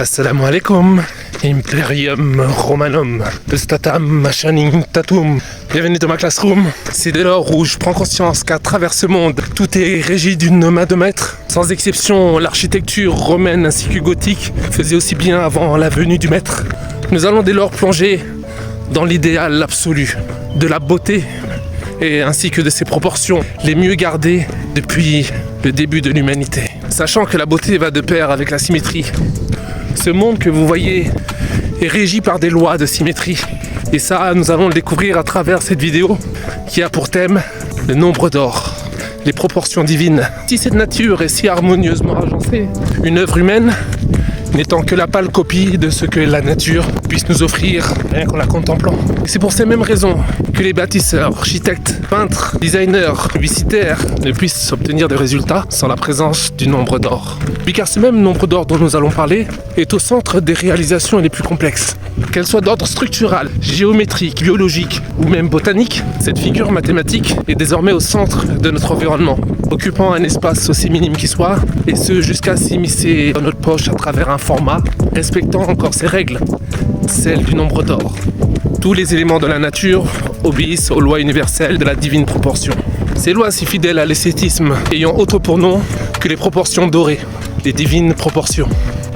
Assalamu alaikum, Imperium Romanum, Statam Machaning Tatum. Bienvenue dans ma classroom. C'est dès lors où je prends conscience qu'à travers ce monde, tout est régi d'une main de maître. Sans exception, l'architecture romaine ainsi que gothique faisait aussi bien avant la venue du maître. Nous allons dès lors plonger dans l'idéal absolu de la beauté et ainsi que de ses proportions les mieux gardées depuis le début de l'humanité. Sachant que la beauté va de pair avec la symétrie. Ce monde que vous voyez est régi par des lois de symétrie. Et ça, nous allons le découvrir à travers cette vidéo qui a pour thème le nombre d'or, les proportions divines. Si cette nature est si harmonieusement agencée, une œuvre humaine n'étant que la pâle copie de ce que la nature puisse nous offrir rien qu'en la contemplant. Et c'est pour ces mêmes raisons que les bâtisseurs, architectes, peintres, designers, publicitaires ne puissent obtenir de résultats sans la présence du nombre d'or. Puis car ce même nombre d'or dont nous allons parler est au centre des réalisations les plus complexes. Qu'elles soient d'ordre structural, géométrique, biologique ou même botanique, cette figure mathématique est désormais au centre de notre environnement, occupant un espace aussi minime qu'il soit, et ce jusqu'à s'immiscer dans notre poche à travers un format respectant encore ses règles, celles du nombre d'or. Tous les éléments de la nature obéissent aux lois universelles de la divine proportion. Ces lois si fidèles à l'esthétisme ayant autre pour nom que les proportions dorées, les divines proportions.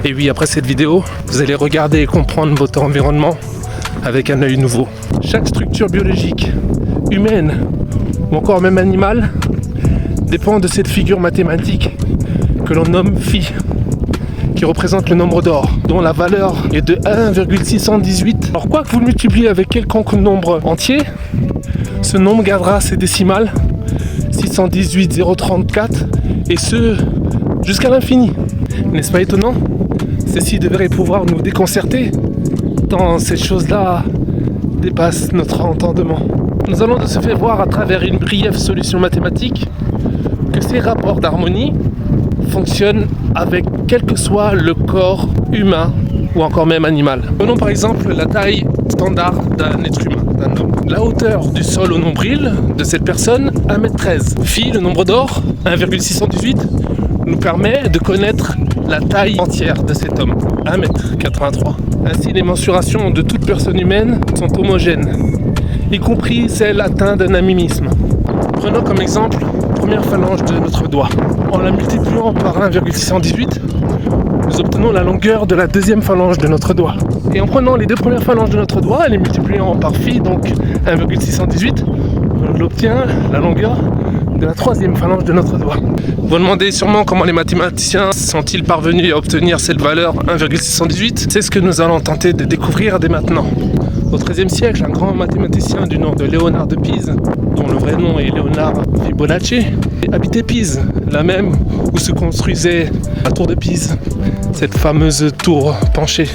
Et oui, après cette vidéo, vous allez regarder et comprendre votre environnement avec un œil nouveau. Chaque structure biologique, humaine ou encore même animale dépend de cette figure mathématique que l'on nomme phi, qui représente le nombre d'or, dont la valeur est de 1,618. Alors quoi que vous le multipliez avec quelconque nombre entier, ce nombre gardera ses décimales 618,034 et ce jusqu'à l'infini. N'est-ce pas étonnant? Ceci devrait pouvoir nous déconcerter tant ces choses-là dépassent notre entendement. Nous allons de ce fait voir à travers une briève solution mathématique que ces rapports d'harmonie fonctionnent avec quel que soit le corps humain ou encore même animal. Prenons par exemple la taille standard d'un être humain, d'un homme. La hauteur du sol au nombril de cette personne, 1m13. Phi, le nombre d'or, 1,618, nous permet de connaître la taille entière de cet homme, 1m83. Ainsi, les mensurations de toute personne humaine sont homogènes, y compris celles atteintes d'un amimisme. Prenons comme exemple la première phalange de notre doigt. En la multipliant par 1,618, nous obtenons la longueur de la deuxième phalange de notre doigt. Et en prenant les deux premières phalanges de notre doigt et les multipliant par phi, donc 1,618, on obtient la longueur de la troisième phalange de notre doigt. Vous vous demandez sûrement comment les mathématiciens sont-ils parvenus à obtenir cette valeur 1,618. C'est ce que nous allons tenter de découvrir dès maintenant. Au XIIIe siècle, un grand mathématicien du nom de Léonard de Pise, dont le vrai nom est Léonard Fibonacci, habitait Pise, la même où se construisait la tour de Pise, cette fameuse tour penchée.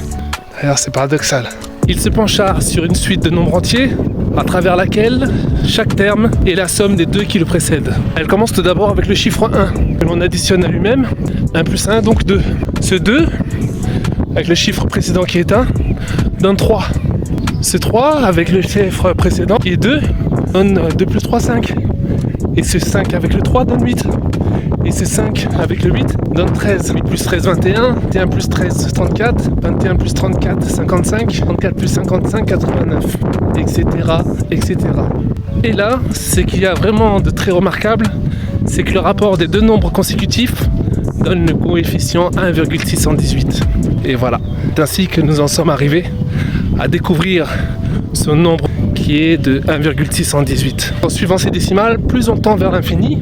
D'ailleurs, c'est paradoxal. Il se pencha sur une suite de nombres entiers, à travers laquelle chaque terme est la somme des deux qui le précèdent. Elle commence tout d'abord avec le chiffre 1, que l'on additionne à lui-même, 1 plus 1, donc 2. Ce 2, avec le chiffre précédent qui est 1, donne 3. Ce 3, avec le chiffre précédent qui est 2, donne 2 plus 3, 5. Et ce 5 avec le 3 donne 8. Et ce 5 avec le 8 donne 13. 8 plus 13, 21. 21 plus 13, 34. 21 plus 34, 55. 34 plus 55, 89. Etc. etc. Et là, ce qu'il y a vraiment de très remarquable, c'est que le rapport des deux nombres consécutifs donne le coefficient 1,618. Et voilà. C'est ainsi que nous en sommes arrivés à découvrir ce nombre qui est de 1,618. En suivant ces décimales, plus on tend vers l'infini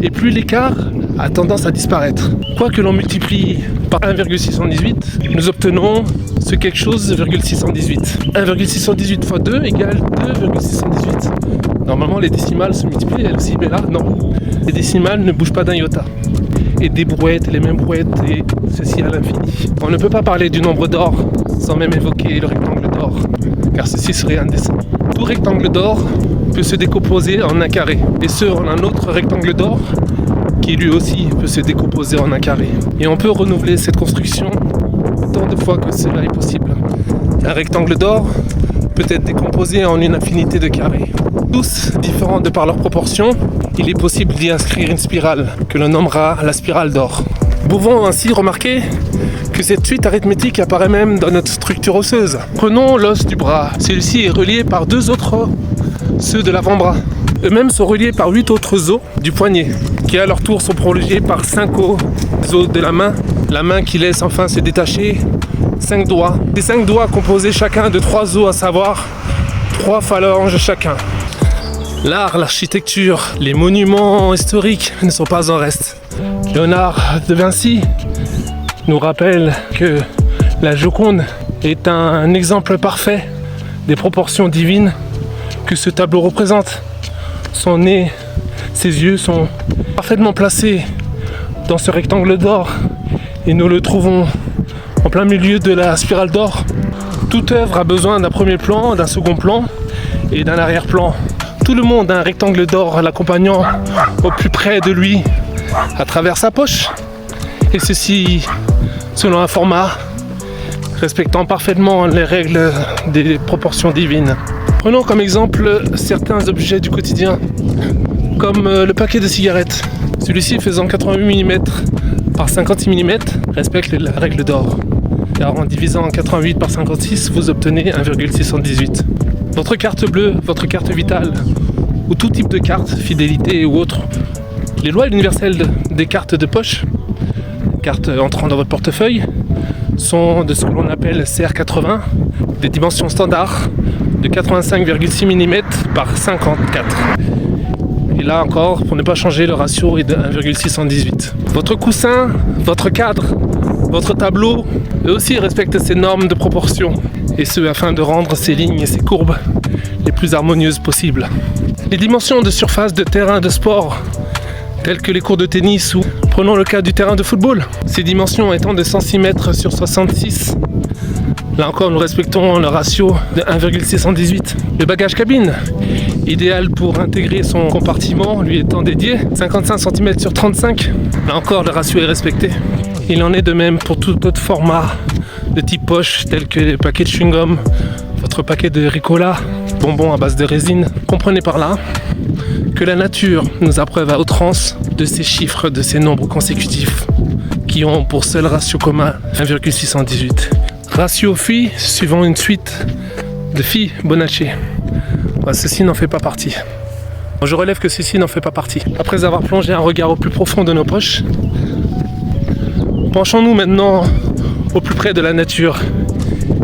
et plus l'écart a tendance à disparaître. Quoi que l'on multiplie par 1,618, nous obtenons ce quelque chose de 1,618. 1,618 fois 2 égale 2,618. Normalement les décimales se multiplient elles aussi, mais là non. Les décimales ne bougent pas d'un iota. Et des brouettes, les mêmes brouettes, et ceci à l'infini. On ne peut pas parler du nombre d'or sans même évoquer le rectangle d'or, car ceci serait indécent. Tout rectangle d'or peut se décomposer en un carré, et ce en un autre rectangle d'or qui lui aussi peut se décomposer en un carré. Et on peut renouveler cette construction autant de fois que cela est possible. Un rectangle d'or peut être décomposé en une infinité de carrés. Tous différents de par leurs proportions, il est possible d'y inscrire une spirale que l'on nommera la spirale d'or. Nous pouvons ainsi remarquer que cette suite arithmétique apparaît même dans notre structure osseuse. Prenons l'os du bras. Celui-ci est relié par 2 autres, ceux de l'avant-bras. Eux-mêmes sont reliés par 8 autres os du poignet, qui à leur tour sont prolongés par 5 os de la main qui laisse enfin se détacher 5 doigts. Ces 5 doigts composés chacun de 3 os, à savoir 3 phalanges chacun. L'art, l'architecture, les monuments historiques ne sont pas en reste. Léonard de Vinci nous rappelle que la Joconde est un exemple parfait des proportions divines que ce tableau représente. Son nez, ses yeux sont parfaitement placés dans ce rectangle d'or et nous le trouvons en plein milieu de la spirale d'or. Toute œuvre a besoin d'un premier plan, d'un second plan et d'un arrière-plan. Tout le monde a un rectangle d'or l'accompagnant au plus près de lui à travers sa poche, et ceci selon un format respectant parfaitement les règles des proportions divines. Prenons comme exemple certains objets du quotidien, comme le paquet de cigarettes. Celui-ci faisant 88 mm par 56 mm respecte la règle d'or, car en divisant 88 par 56, vous obtenez 1,618. Votre carte bleue, votre carte vitale, ou tout type de carte, fidélité ou autre, les lois universelles des cartes de poche, cartes entrant dans votre portefeuille, sont de ce que l'on appelle CR80, des dimensions standards de 85,6 mm par 54. Et là encore, pour ne pas changer, le ratio est de 1,618. Votre coussin, votre cadre, votre tableau, eux aussi respectent ces normes de proportion, et ce afin de rendre ces lignes et ces courbes les plus harmonieuses possibles. Les dimensions de surface de terrain de sport, telles que les cours de tennis ou prenons le cas du terrain de football, ces dimensions étant de 106 mètres sur 66. Là encore, nous respectons le ratio de 1,618. Le bagage cabine, idéal pour intégrer son compartiment, lui étant dédié, 55 cm sur 35. Là encore, le ratio est respecté. Il en est de même pour tout autre format de type poche, tel que les paquets de chewing-gum, votre paquet de Ricola, bonbons à base de résine. Comprenez par là que la nature nous approuve à outrance de ces chiffres, de ces nombres consécutifs, qui ont pour seul ratio commun 1,618. Ratio phi suivant une suite de Fibonacci. Ceci n'en fait pas partie. Je relève que ceci n'en fait pas partie. Après avoir plongé un regard au plus profond de nos poches, penchons-nous maintenant au plus près de la nature,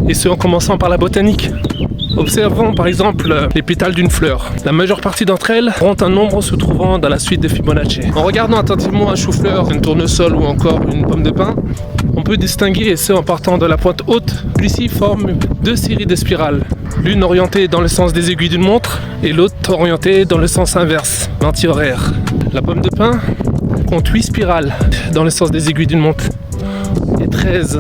et ce en commençant par la botanique. Observons par exemple les pétales d'une fleur. La majeure partie d'entre elles ont un nombre se trouvant dans la suite de Fibonacci. En regardant attentivement un chou-fleur, un tournesol ou encore une pomme de pin, on peut distinguer, et ce en partant de la pointe haute, celui-ci forme 2 séries de spirales. L'une orientée dans le sens des aiguilles d'une montre et l'autre orientée dans le sens inverse, l'anti-horaire. La pomme de pin compte 8 spirales dans le sens des aiguilles d'une montre et 13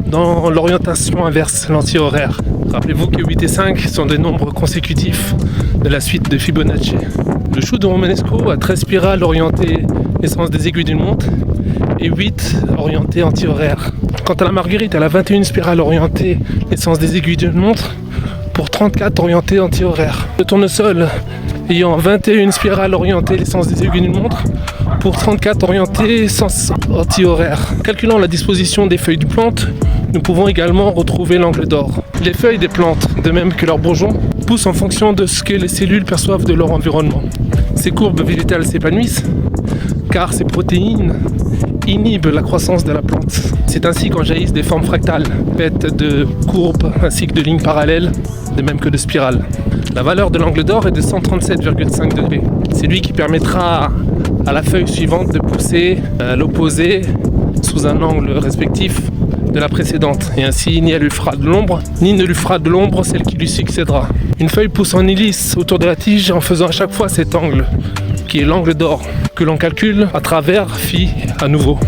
dans l'orientation inverse, l'anti-horaire. Rappelez-vous que 8 et 5 sont des nombres consécutifs de la suite de Fibonacci. Le chou de Romanesco a 13 spirales orientées les sens des aiguilles d'une montre et 8 orientées anti-horaire. Quant à la marguerite, elle a 21 spirales orientées les sens des aiguilles d'une montre pour 34 orientées anti-horaire. Le tournesol ayant 21 spirales orientées les sens des aiguilles d'une montre pour 34 orientées sens anti-horaire. Calculant la disposition des feuilles de plante, nous pouvons également retrouver l'angle d'or. Les feuilles des plantes, de même que leurs bourgeons, poussent en fonction de ce que les cellules perçoivent de leur environnement. Ces courbes végétales s'épanouissent car ces protéines inhibent la croissance de la plante. C'est ainsi qu'en jaillissent des formes fractales, faites de courbes ainsi que de lignes parallèles, de même que de spirales. La valeur de l'angle d'or est de 137,5 degrés. C'est lui qui permettra à la feuille suivante de pousser à l'opposé sous un angle respectif de la précédente, et ainsi ni elle lui fera de l'ombre, ni ne lui fera de l'ombre celle qui lui succédera. Une feuille pousse en hélice autour de la tige en faisant à chaque fois cet angle, qui est l'angle d'or, que l'on calcule à travers phi à nouveau.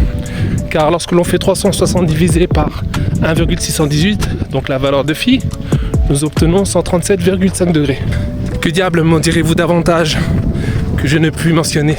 Car lorsque l'on fait 360 divisé par 1,618, donc la valeur de phi, nous obtenons 137,5 degrés. Que diable m'en direz-vous davantage que je ne puis mentionner ?